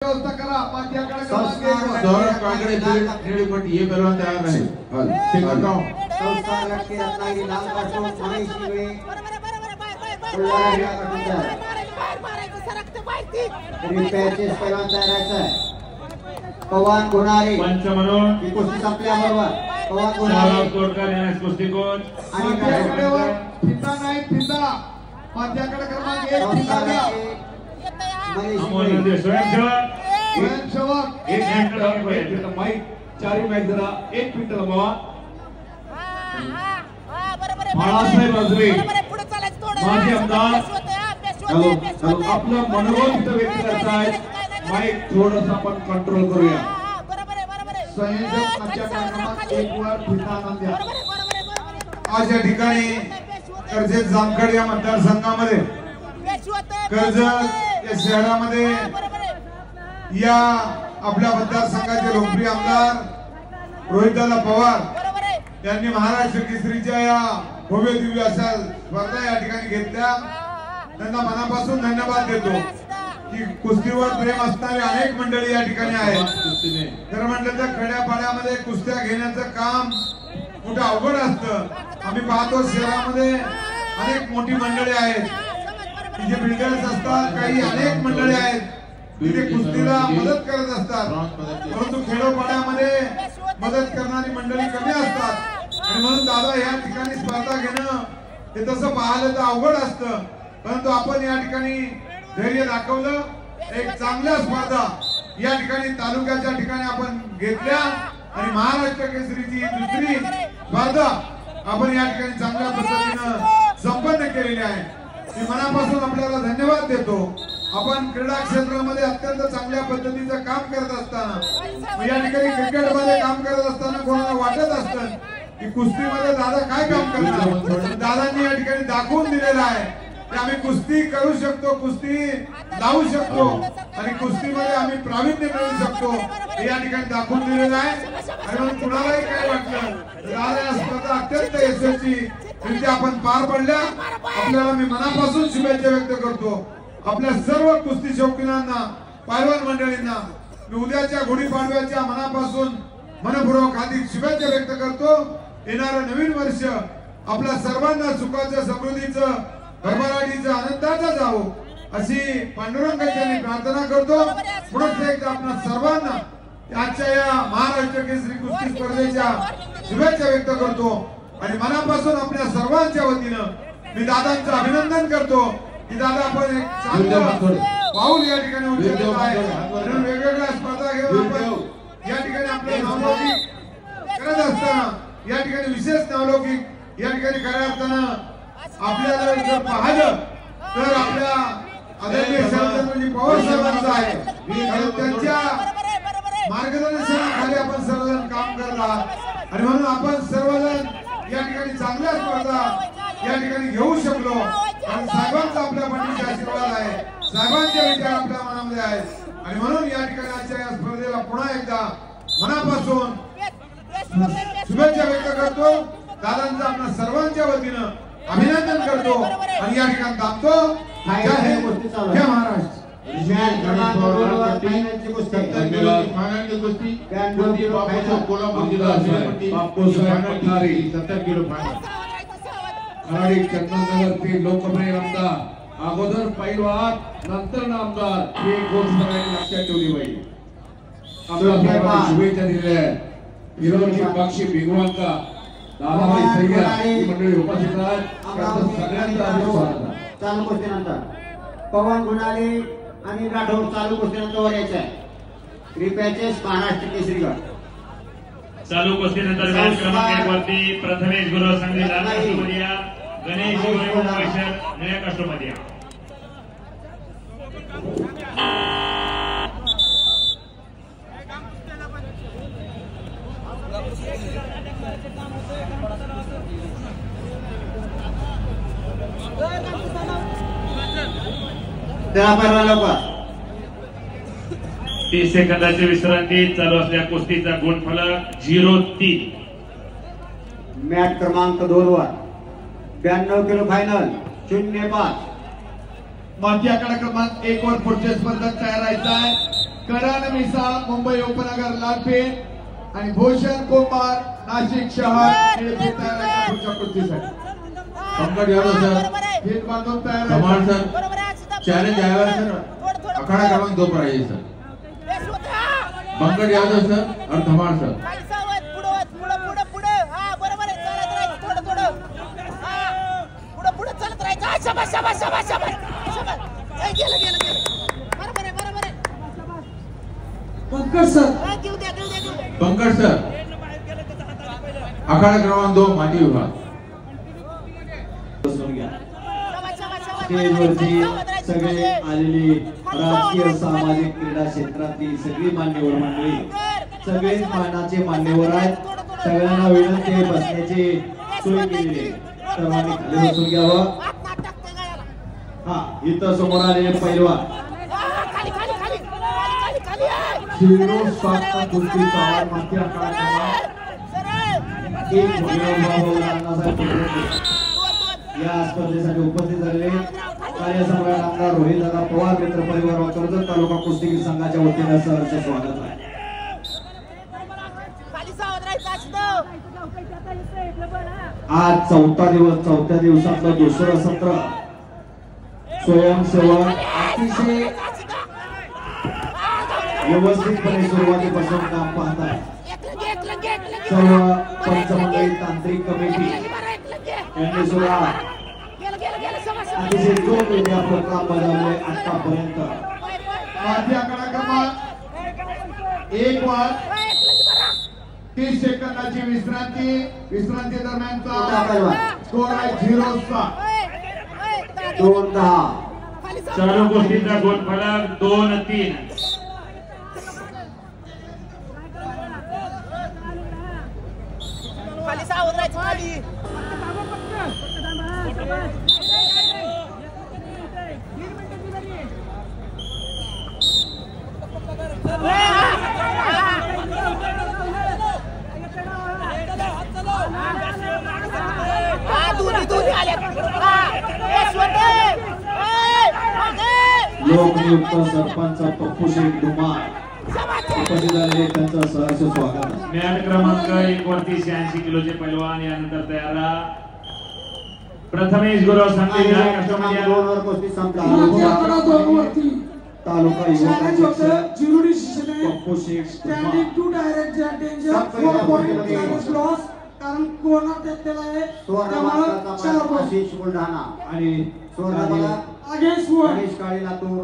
व्यवस्था करा पाठ्याकडे सौरभ कांगड़े नीली पट्टी ये पहलवान तैयार रहे सिंगल राउंड संस्कार लक्ष्मी रत्नागिरी लाल काटो महेश शिंगळे रिपॅचेस पहलवान तयार आहे पवन गुणारे पंच म्हणून ही कुस्ती संपल्याबरोबर पवन गुणारे तोडकर यांना कुस्ती कोच आणि फिता नाही फिता पाठ्याकडे क्रमांक 1 फिता द्या अमोल नंदी स्वयंसेवक एक मिनिट माईक चारी माईक जरा एक मिनिट लंबवा बाळासाहेब आजरे माजी आमदार आपलं मनोबल इथं व्यक्त करतायत माईक थोडंसं आपण कंट्रोल करूया संयोजक पाठ्याकडे क्रमांक 1 वर फिता द्या आज या ठिकाणी कर्जत जामखेड या मतदारसंघामध्ये कर्जत या शहरामध्ये या आपल्या मतदारसंघाचे लोकप्रिय आमदार रोहितदादा पवार यांनी महाराष्ट्र केसरीच्या या भव्य दिव्य अशा स्पर्धा या ठिकाणी घेतल्या त्यांना मनापासून धन्यवाद देतो की कुस्तीवर प्रेम असणारी अनेक मंडळी या ठिकाणी आहेत खरं म्हटलं तर खेड्यापाड्यामध्ये कुस्त्या घेण्याचं काम मोठं अवघड असतं आम्ही पाहतो शहरामध्ये अनेक मोठी मंडळी आहेत जे बिल्डर्स असतात काही अनेक मंडळी आहेत तिथे कुस्तीला मदत करत असतात परंतु खेडोपाड्यामध्ये मदत करणारी मंडळी कमी असतात आणि म्हणून दादा या ठिकाणी स्पर्धा घेणं हे तसं पाहिलं तर अवघड असतं परंतु आपण या ठिकाणी धैर्य दाखवलं एक चांगल्या स्पर्धा या ठिकाणी तालुक्याच्या ठिकाणी आपण घेतल्या आणि महाराष्ट्र केसरीची दुसरी स्पर्धा आपण या ठिकाणी चांगल्या पद्धतीनं संपन्न केलेली आहे मी मनापासून आपल्याला धन्यवाद देतो आपण क्रीडा क्षेत्रामध्ये अत्यंत चांगल्या पद्धतीचं काम करत असताना या ठिकाणी क्रिकेटमध्ये काम करत असताना कोणाला वाटत असतं की कुस्तीमध्ये दादा काय काम करणार दादांनी या ठिकाणी दाखवून दिलेलं आहे की आम्ही कुस्ती करू शकतो कुस्ती लावू शकतो आणि कुस्तीमध्ये आम्ही प्रावीण्य मिळवू शकतो हे या ठिकाणी दाखवून दिलेलं आहे आणि म्हणून कुणालाही काय वाटलं दादा या स्पर्धा अत्यंत यशस्वीरित्या आपण पार पडल्या आपल्याला मी मनापासून शुभेच्छा व्यक्त करतो आपल्या सर्व कुस्ती शौकीनांना पैलवान मंडळींना मी उद्याच्या गुढीपाडव्याच्या मनापासून मनपूर्वक हार्दिक शुभेच्छा व्यक्त करतो येणारं नवीन वर्ष आपल्या सर्वांना सुखाचं समृद्धीचं भरभराटीचं आनंदाचं जावो अशी पांडुरंगाची प्रार्थना करतो पुन्हा एकदा आपल्या सर्वांना आजच्या या महाराष्ट्र केसरी कुस्ती स्पर्धेच्या शुभेच्छा व्यक्त करतो आणि मनापासून आपल्या सर्वांच्या वतीनं मी दादांचं अभिनंदन करतो की दादा आपण एक चांगलं पाऊल या ठिकाणी उचललेलं आहे म्हणून वेगवेगळ्या स्पर्धा घेऊन आपण या ठिकाणी आपलं नावलौकिक करत असताना या ठिकाणी विशेष नावलौकिक या ठिकाणी खऱ्या अर्थानं आपल्याला जर पाहिलं तर आपल्या आदरणीय शरदचंद्रजी पवार साहेबांचं आहे त्यांच्या मार्गदर्शनाखाली आपण सर्वजण काम करत आहात आणि म्हणून आपण सर्वजण या ठिकाणी चांगल्या स्पर्धा या ठिकाणी घेऊ शकलो कारण साहेबांचा आपल्या पाठीशी आशीर्वाद आहे साहेबांचे विचार आपल्या मनामध्ये आहेत आणि म्हणून या ठिकाणी आजच्या या स्पर्धेला पुन्हा एकदा मनापासून शुभेच्छा व्यक्त करतो दादांचं आपल्या सर्वांच्या वतीनं अभिनंदन करतो आणि या ठिकाणी थांबतो जय महाराष्ट्र लोकप्रिय आमदार अगोदर पैलवान नंतर आमदार ही गोष्ट लक्षात ठेवली पाहिजे आपल्या शुभेच्छा दिलेल्या आहेत विरोधी पक्षी भिगवंता दादाभाई सय्यद मंडळी उपस्थित आहेत सगळ्यांचा स्वागत चालू कुस्तीनंतर पवन गुणाले आणि राठोड चालू कुस्तीनंतर वर यायचं आहे रिपॅचेस महाराष्ट्र केसरीगड चालू कुस्तीनंतर मॅच क्रमांक 1 वरती प्रथमेश गुरव सांगली लाल कास्टोमधिया गणेश वैभव नया कास्टोमधिया त्याला परवा लवकर 30 सेकंदाची विश्रांती चालू असलेल्या कुस्तीचा गुणफलक 0-3 मॅच क्रमांक 2 वर 92 किलो फायनल 0-5 माथ्याकडे क्रमांक 1 वर पुढच्या स्पर्धेत तयार राहायचा आहे करण मिसाळ मुंबई उपनगर लालपेठ आणि भूषण कुंभार नाशिक शहर पुढच्या कुस्तीसाठी पंकज यादव सर हिट बांधून तयार कमाल आहे. सर चैलेंज आया है सर अखाड़ा क्रमांक 2 पर आइए सर पंकज यादव सर और Dhamal sir Pankaj sir Pankaj sir अखाड़ा क्रमांक 2 माटी विभाग स्टेजवरती सगळे आलेली राजकीय सामाजिक क्रीडा क्षेत्रातील सगळी मान्यवर मंडळी सगळेच मानाचे मान्यवर आहेत. सगळ्यांना विनंती आहे बसण्याची सोय केलेली आहे. सर्वांनी खाली बसून घ्यावं. हा इथं समोर आलेले पैलवान शिरोसात कुस्ती चार माती आखाडा एक या स्पर्धेसाठी उपस्थित झालेले कार्यसम्राट आमदार रोहितदादा पवार मित्र परिवार व कर्जत तालुका कुस्तीगीर संघाच्या वतीने सहर्ष स्वागत आहे. आज चौथ्या दिवसातलं दुसरं सत्र स्वयंसेवक अतिशय व्यवस्थितपणे सुरुवातीपासून काम पाहताय. सर्व पंचमंडळी तांत्रिक कमिटी यांनी सुद्धा अतिशय जोरदार आपलं काम बजावले आतापर्यंत. माती आखाडा क्रमांक 1 वर 30 सेकंदाची विश्रांती दरम्यानचा स्कोर आहे 0-7. 2-10 चालू कुस्तीचा गोल फलक 2-3. लोकनियुक्त सरपंच पप्पू शेख धुमाळ उपस्थित झालेले त्यांचं सहर्ष स्वागत आहे. मॅट क्रमांक 1 वरती 86 किलोचे पैलवान यानंतर तयार राहा. प्रथमेश गुरव सांगली क्रमांक 2 वर कुस्ती संपला. माती आखाडा 2 वरती तालुका युवक अध्यक्ष जिरुडी शिक्षण Pappu Shaikh standing to direct danger सब 4 पॉइंट लॉस कारण कोर्नर घेतलेला आहे त्यामुळे 4 आशिष बुलढाणा आणि सुवर्णपदक अगेन्स्ट गणेश काळे लातूर.